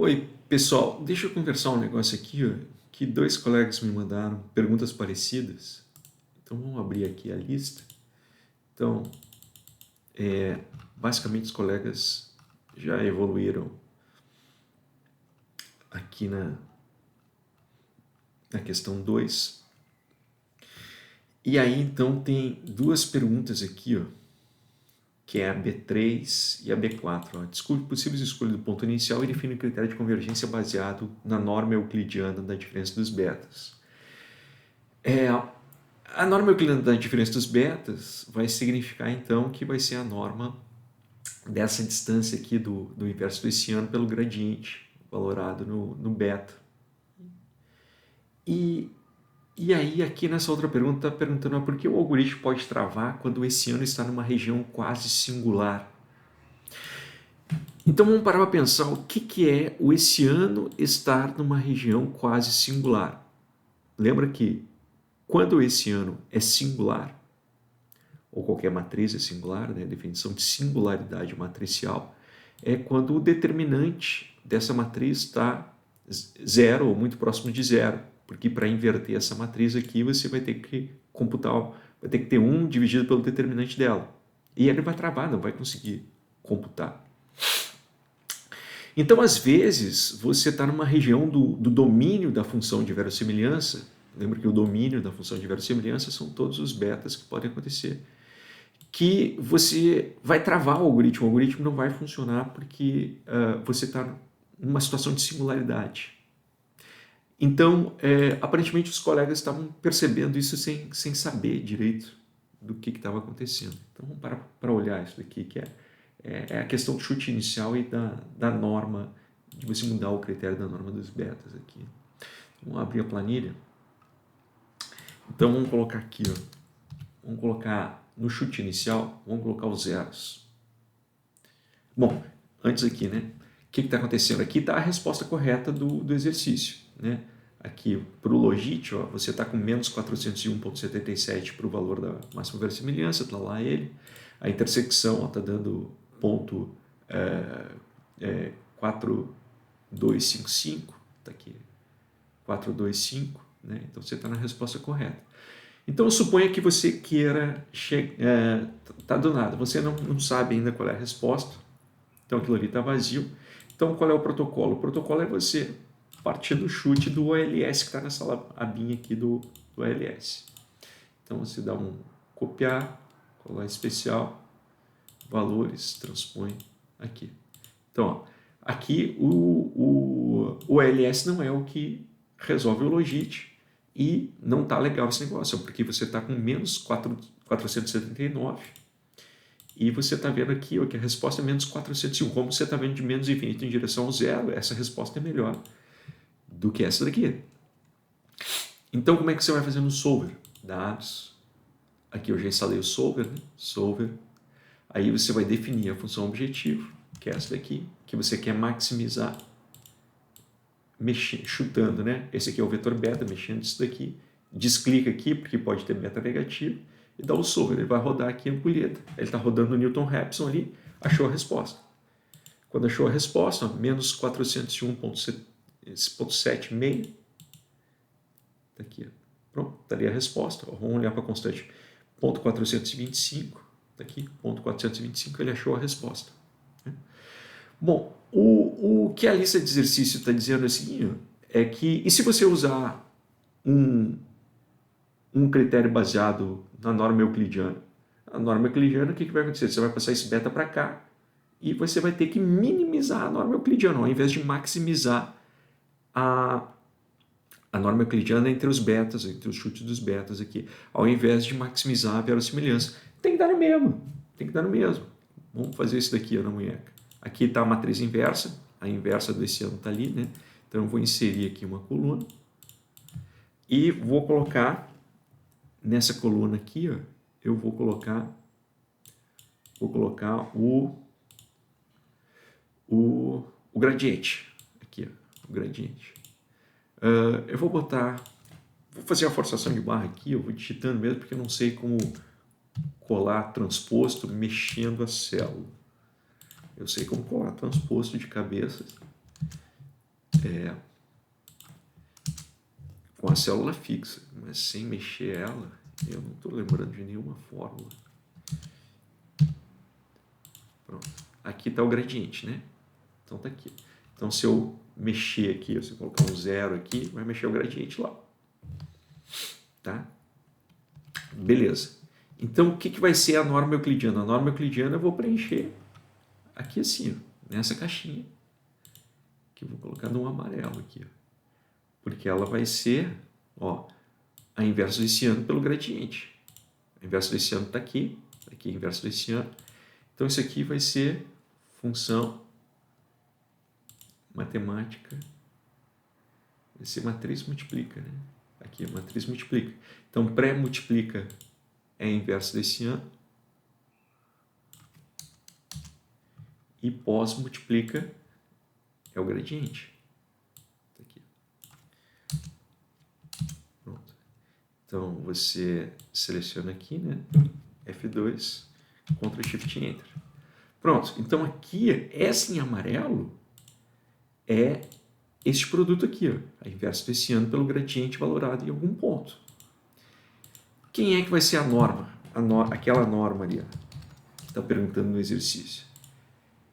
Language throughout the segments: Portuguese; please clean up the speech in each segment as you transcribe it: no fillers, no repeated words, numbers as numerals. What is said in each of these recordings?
Oi, pessoal, deixa eu conversar um negócio aqui, ó, que dois colegas me mandaram perguntas parecidas. Então vamos abrir aqui a lista. Então, basicamente os colegas já evoluíram aqui na questão 2. E aí então tem duas perguntas aqui, ó, que é a B3 e a B4. Ó. Descubra possíveis escolhas do ponto inicial e define o critério de convergência baseado na norma euclidiana da diferença dos betas. A norma euclidiana da diferença dos betas vai significar então que vai ser a norma dessa distância aqui do inverso do hessiano pelo gradiente, valorado no beta. E aí aqui nessa outra pergunta está perguntando por que o algoritmo pode travar quando o hessiano está numa região quase singular. Então vamos parar para pensar o que é o hessiano estar numa região quase singular. Lembra que quando o hessiano é singular, ou qualquer matriz é singular, né? A definição de singularidade matricial é quando o determinante dessa matriz está zero ou muito próximo de zero, porque para inverter essa matriz aqui você vai ter que computar, vai ter que ter 1 dividido pelo determinante dela. E ele vai travar, não vai conseguir computar. Então, às vezes, você está numa região do domínio da função de verossimilhança. Lembra que o domínio da função de verossimilhança são todos os betas que podem acontecer. Que você vai travar o algoritmo não vai funcionar porque você está numa situação de singularidade. Então, aparentemente os colegas estavam percebendo isso sem saber direito do que estava acontecendo. Então, vamos parar para olhar isso daqui, que é a questão do chute inicial e da norma, de você mudar o critério da norma dos betas aqui. Vamos abrir a planilha. Então, vamos colocar aqui, ó. Vamos colocar no chute inicial, vamos colocar os zeros. Bom, antes aqui, né? O que está acontecendo? Aqui está a resposta correta do exercício, né? Aqui, para o logit, ó, você está com menos 401,77 para o valor da máxima verossimilhança, está lá ele. A intersecção está dando ponto 4255, está aqui, 425, né? Então você está na resposta correta. Então suponha que você queira tá do nada, você não sabe ainda qual é a resposta, então aquilo ali está vazio. Então qual é o protocolo? O protocolo é você partir do chute do OLS que está nessa abinha aqui do OLS. Então você dá um copiar, colar especial, valores, transpõe aqui. Então ó, aqui o OLS não é o que resolve o logit. E não está legal esse negócio, porque você está com menos 479 e você está vendo aqui ó, que a resposta é menos 401. Como você está vendo de menos infinito em direção ao zero, essa resposta é melhor do que essa daqui. Então, como é que você vai fazer no solver? Dados. Aqui eu já instalei o solver, né? Solver. Aí você vai definir a função objetivo, que é essa daqui, que você quer maximizar. Chutando, né? Esse aqui é o vetor beta, mexendo isso daqui. Desclica aqui, porque pode ter beta negativo, e dá o solver. Ele vai rodar aqui a ampulheta. Ele está rodando o Newton-Raphson ali, achou a resposta. Quando achou a resposta, ó, menos 401,76. Está aqui, ó. Pronto, está ali a resposta. Ó, vamos olhar para a constante. Ponto 425, está aqui, ponto 425, ele achou a resposta. Bom, o que a lista de exercício está dizendo assim, é que, e se você usar um critério baseado na norma euclidiana? A norma euclidiana, o que vai acontecer? Você vai passar esse beta para cá e você vai ter que minimizar a norma euclidiana, ao invés de maximizar a norma euclidiana entre os betas, entre os chutes dos betas aqui, ao invés de maximizar a verossimilhança. Tem que dar no mesmo, tem que dar no mesmo. Vamos fazer isso daqui, ó, na munheca. Aqui está a matriz inversa, a inversa do hessiano está ali, né? Então eu vou inserir aqui uma coluna e vou colocar nessa coluna aqui, ó, eu vou colocar o gradiente, aqui, ó, o gradiente. Eu vou fazer a forçação de barra aqui, eu vou digitando mesmo, porque eu não sei como colar transposto mexendo a célula. Eu sei como colar transposto de cabeça. com a célula fixa, mas sem mexer ela, eu não estou lembrando de nenhuma fórmula. Pronto. Aqui está o gradiente, né? Então está aqui. Então se eu mexer aqui, se eu colocar um 0 aqui, vai mexer o gradiente lá. Tá? Beleza. Então o que vai ser a norma euclidiana? A norma euclidiana eu vou preencher aqui assim, ó, nessa caixinha, que eu vou colocar no amarelo aqui, ó. Porque ela vai ser, ó, a inversa do hessiano pelo gradiente. A inversa do hessiano está aqui é a inversa do hessiano. Então isso aqui vai ser função matemática, vai ser matriz multiplica, né? Aqui, matriz multiplica. Então pré-multiplica é a inversa do hessiano e pós-multiplica é o gradiente. Então, você seleciona aqui, né? F2, Ctrl Shift Enter. Pronto. Então, aqui, essa em amarelo é este produto aqui, ó, a inversa do hessiano pelo gradiente valorado em algum ponto. Quem é que vai ser a norma? Aquela norma ali, ó, que está perguntando no exercício.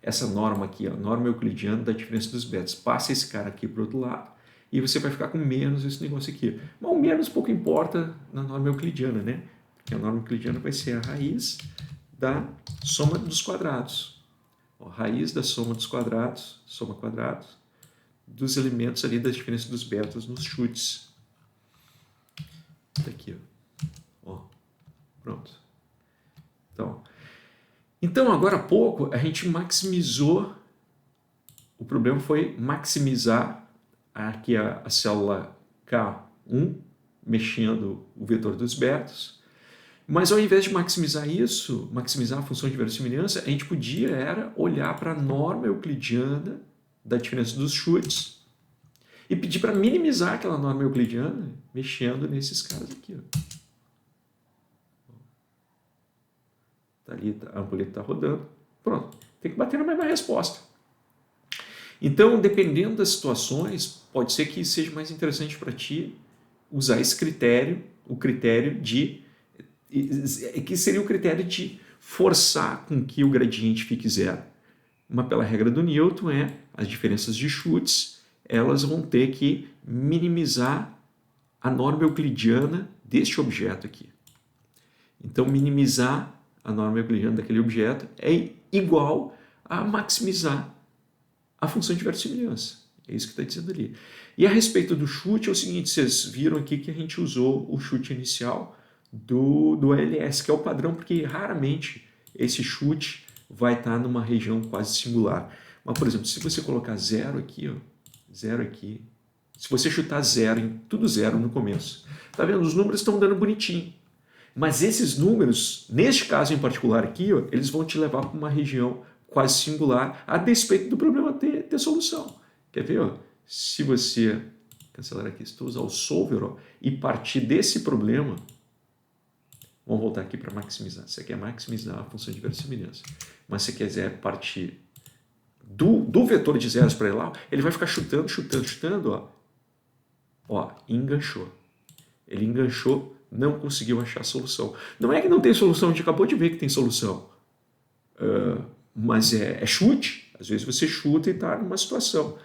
Essa norma aqui, ó, norma euclidiana da diferença dos betas. Passa esse cara aqui para o outro lado. E você vai ficar com menos esse negócio aqui. Mas o menos pouco importa na norma euclidiana, né? Porque a norma euclidiana vai ser a raiz da soma dos quadrados. Ó, raiz da soma dos quadrados, soma quadrados, dos elementos ali da diferença dos betas nos chutes. Tá aqui, ó. Pronto. Então, agora há pouco, a gente maximizou, o problema foi maximizar aqui a célula K1, mexendo o vetor dos betas, mas ao invés de maximizar isso, maximizar a função de verossimilhança, a gente podia olhar para a norma euclidiana da diferença dos chutes e pedir para minimizar aquela norma euclidiana mexendo nesses caras aqui. Ó. Tá ali, a ampulheta está rodando. Pronto, tem que bater na mesma resposta. Então, dependendo das situações, pode ser que seja mais interessante para ti usar esse critério, o critério de... que seria o critério de forçar com que o gradiente fique zero. Mas pela regra do Newton as diferenças de chutes, elas vão ter que minimizar a norma euclidiana deste objeto aqui. Então, minimizar a norma euclidiana daquele objeto é igual a maximizar a função de verossimilhança. É isso que está dizendo ali. E a respeito do chute, é o seguinte, vocês viram aqui que a gente usou o chute inicial do ALS, que é o padrão, porque raramente esse chute vai estar numa região quase singular. Mas, por exemplo, se você colocar zero aqui, ó, zero aqui, se você chutar zero, tudo zero no começo, tá vendo? Os números estão dando bonitinho. Mas esses números, neste caso em particular aqui, ó, eles vão te levar para uma região quase singular, a despeito do problema ter solução. Quer ver? Ó? Se você cancelar aqui, se tu usar o solver, ó, e partir desse problema, vamos voltar aqui para maximizar. Você quer maximizar a função de verossimilhança, mas se quiser partir do vetor de zeros para lá, ele vai ficar chutando, ó, enganchou. Ele enganchou, não conseguiu achar a solução. Não é que não tem solução, a gente acabou de ver que tem solução. Mas é chute. Às vezes você chuta e está numa situação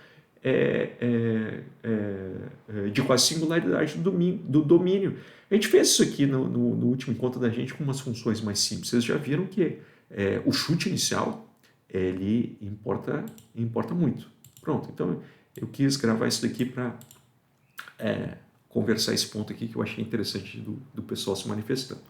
de quase singularidade do domínio. A gente fez isso aqui no último encontro da gente com umas funções mais simples. Vocês já viram que o chute inicial ele importa muito. Pronto, então eu quis gravar isso daqui para conversar esse ponto aqui que eu achei interessante do pessoal se manifestando.